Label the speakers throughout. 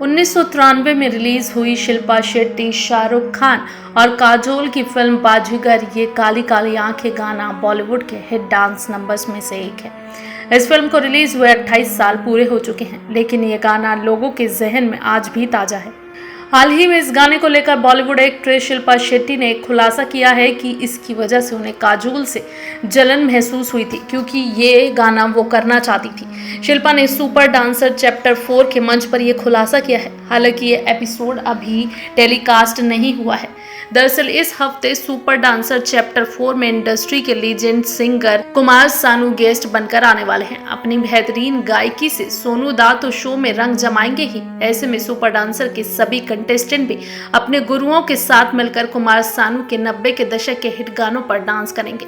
Speaker 1: 1993 में रिलीज हुई शिल्पा शेट्टी, शाहरुख खान और काजोल की फिल्म बाजीगर ये काली काली आंखें गाना बॉलीवुड के हिट डांस नंबर्स में से एक है। इस फिल्म को रिलीज हुए 28 साल पूरे हो चुके हैं, लेकिन ये गाना लोगों के जहन में आज भी ताजा है। हाल ही में इस गाने को लेकर बॉलीवुड एक्ट्रेस शिल्पा शेट्टी ने एक खुलासा किया है कि इसकी वजह से उन्हें काजोल से जलन महसूस हुई थी, क्योंकि ये गाना वो करना चाहती थी। शिल्पा ने सुपर डांसर चैप्टर 4 के मंच पर यह खुलासा किया है। हालांकि ये एपिसोड अभी टेलीकास्ट नहीं हुआ है। दरअसल इस हफ्ते सुपर डांसर चैप्टर 4 में इंडस्ट्री के legend singer Kumar Sanu guest बनकर आने वाले हैं। अपनी बेहतरीन गायकी से सोनू दा तो शो में रंग जमाएंगे ही। ऐसे में सुपर डांसर के सभी कंटेस्टेंट भी अपने गुरुओं के साथ मिलकर कुमार सानू के 90 के दशक के हिट गानों पर डांस करेंगे।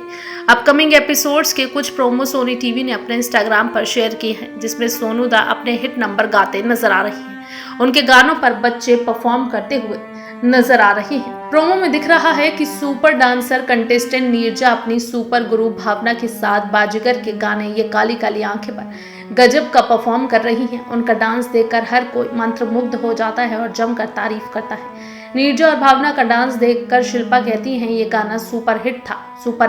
Speaker 1: अपकमिंग एपिसोड्स के कुछ प्रोमो सोनी टीवी ने अपने इंस्टाग्राम पर शेयर किए हैं, जिसमें सोनू दा अपने हिट नंबर गाते नजर आ रही हैं। उनके गानों पर बच्चे परफॉर्म करते हुए नजर आ रही हैं। प्रोमो में दिख रहा है कि सुपर डांसर कंटेस्टेंट नीरजा अपनी सुपर गुरु भावना के साथ बाजीगर के गाने ये काली काली आंखें पर गजब का परफॉर्म कर रही हैं। उनका डांस देखकर हर कोई मंत्रमुग्ध हो जाता है और जमकर तारीफ करता है। नीरजा और भावना का डांस देखकर शिल्पा कहती हैं, ये गाना सुपर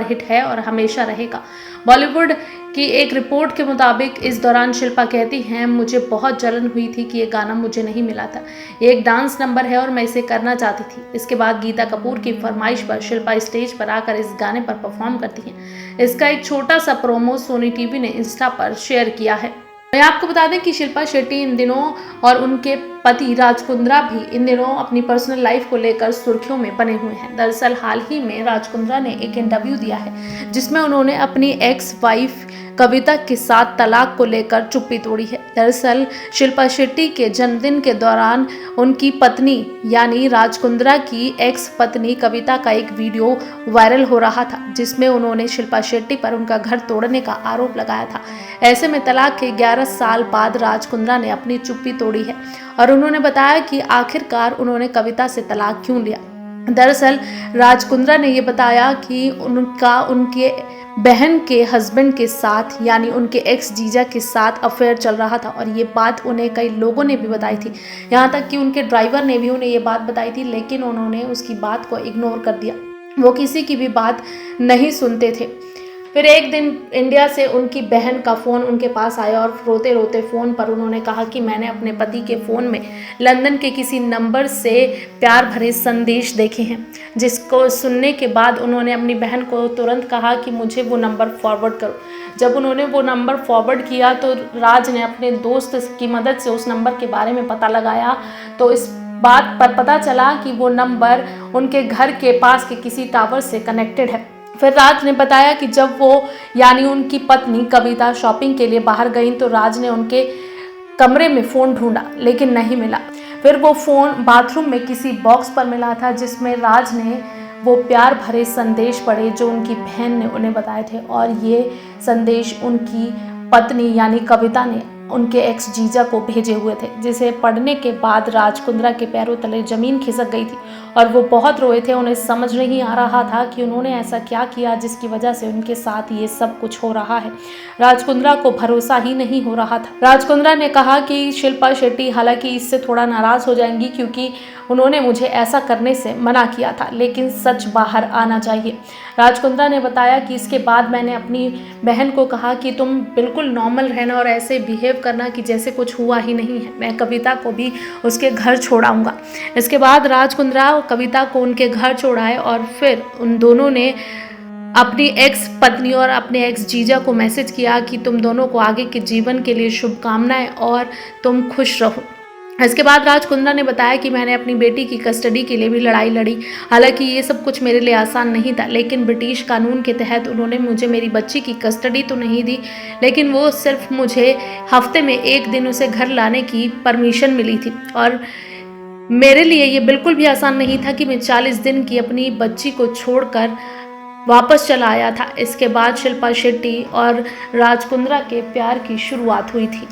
Speaker 1: हिट है और हमेशा रहेगा। बॉलीवुड की एक रिपोर्ट के मुताबिक इस दौरान शिल्पा कहती हैं, मुझे बहुत जलन हुई थी कि ये गाना मुझे नहीं मिला था। ये एक डांस नंबर है और मैं इसे करना चाहती थी। इसके बाद गीता कपूर की फरमाइश पर शिल्पा स्टेज पर आकर इस गाने पर परफॉर्म करती हैं। इसका एक छोटा सा प्रोमो सोनी टीवी ने इंस्टा पर शेयर किया है। मैं आपको बता दें कि शिल्पा शेट्टी इन दिनों और उनके पति राज कुंद्रा भी इन दिनों अपनी पर्सनल लाइफ को लेकर सुर्खियों में बने हुए हैं। दरअसल हाल ही में राज कुंद्रा ने एक इंटरव्यू दिया है, जिसमें उन्होंने अपनी एक्स वाइफ कविता के साथ तलाक को लेकर चुप्पी तोड़ी है। दरअसल शिल्पा शेट्टी के जन्मदिन के दौरान उनकी पत्नी यानी राज कुंद्रा की एक्स पत्नी कविता का एक वीडियो वायरल हो रहा था, जिसमें उन्होंने शिल्पा शेट्टी पर उनका घर तोड़ने का आरोप लगाया था। ऐसे में तलाक के 11 साल बाद राज कुंद्रा ने अपनी चुप्पी तोड़ी है और उन्होंने बताया कि आखिरकार उन्होंने कविता से तलाक क्यों लिया। दरअसल राज कुंद्रा ने ये बताया कि उनके बहन के हस्बैंड के साथ यानी उनके एक्स जीजा के साथ अफेयर चल रहा था और ये बात उन्हें कई लोगों ने भी बताई थी। यहाँ तक कि उनके ड्राइवर ने भी उन्हें ये बात बताई थी, लेकिन उन्होंने उसकी बात को इग्नोर कर दिया। वो किसी की भी बात नहीं सुनते थे। फिर एक दिन इंडिया से उनकी बहन का फ़ोन उनके पास आया और रोते रोते फ़ोन पर उन्होंने कहा कि मैंने अपने पति के फ़ोन में लंदन के किसी नंबर से प्यार भरे संदेश देखे हैं, जिसको सुनने के बाद उन्होंने अपनी बहन को तुरंत कहा कि मुझे वो नंबर फॉरवर्ड करो। जब उन्होंने वो नंबर फॉरवर्ड किया तो राज ने अपने दोस्त की मदद से उस नंबर के बारे में पता लगाया, तो इस बात पर पता चला कि वो नंबर उनके घर के पास के किसी टावर से कनेक्टेड है। फिर राज ने बताया कि जब वो यानी उनकी पत्नी कविता शॉपिंग के लिए बाहर गई तो राज ने उनके कमरे में फ़ोन ढूंढा, लेकिन नहीं मिला। फिर वो फ़ोन बाथरूम में किसी बॉक्स पर मिला था, जिसमें राज ने वो प्यार भरे संदेश पढ़े जो उनकी बहन ने उन्हें बताए थे। और ये संदेश उनकी पत्नी यानी कविता ने उनके एक्स जीजा को भेजे हुए थे, जिसे पढ़ने के बाद राज कुंद्रा के पैरों तले जमीन खिसक गई थी और वो बहुत रोए थे। उन्हें समझ नहीं आ रहा था कि उन्होंने ऐसा क्या किया जिसकी वजह से उनके साथ ये सब कुछ हो रहा है। राज कुंद्रा को भरोसा ही नहीं हो रहा था। राज कुंद्रा ने कहा कि शिल्पा शेट्टी हालांकि इससे थोड़ा नाराज हो जाएंगी, क्योंकि उन्होंने मुझे ऐसा करने से मना किया था, लेकिन सच बाहर आना चाहिए। राज कुंद्रा ने बताया कि इसके बाद मैंने अपनी बहन को कहा कि तुम बिल्कुल नॉर्मल रहना और ऐसे बिहेव करना कि जैसे कुछ हुआ ही नहीं है। मैं कविता को भी उसके घर छोड़ाऊंगा। इसके बाद राज कुंद्रा कविता को उनके घर छोड़ाए और फिर उन दोनों ने अपनी एक्स पत्नी और अपने एक्स जीजा को मैसेज किया कि तुम दोनों को आगे के जीवन के लिए शुभकामनाएं और तुम खुश रहो। इसके बाद राज कुंद्रा ने बताया कि मैंने अपनी बेटी की कस्टडी के लिए भी लड़ाई लड़ी। हालांकि ये सब कुछ मेरे लिए आसान नहीं था, लेकिन ब्रिटिश कानून के तहत उन्होंने मुझे मेरी बच्ची की कस्टडी तो नहीं दी, लेकिन वो सिर्फ मुझे हफ्ते में 1 दिन उसे घर लाने की परमिशन मिली थी। और मेरे लिए ये बिल्कुल भी आसान नहीं था कि मैं 40 दिन की अपनी बच्ची को छोड़कर वापस चला आया था। इसके बाद शिल्पा शेट्टी और राज कुंद्रा के प्यार की शुरुआत हुई थी।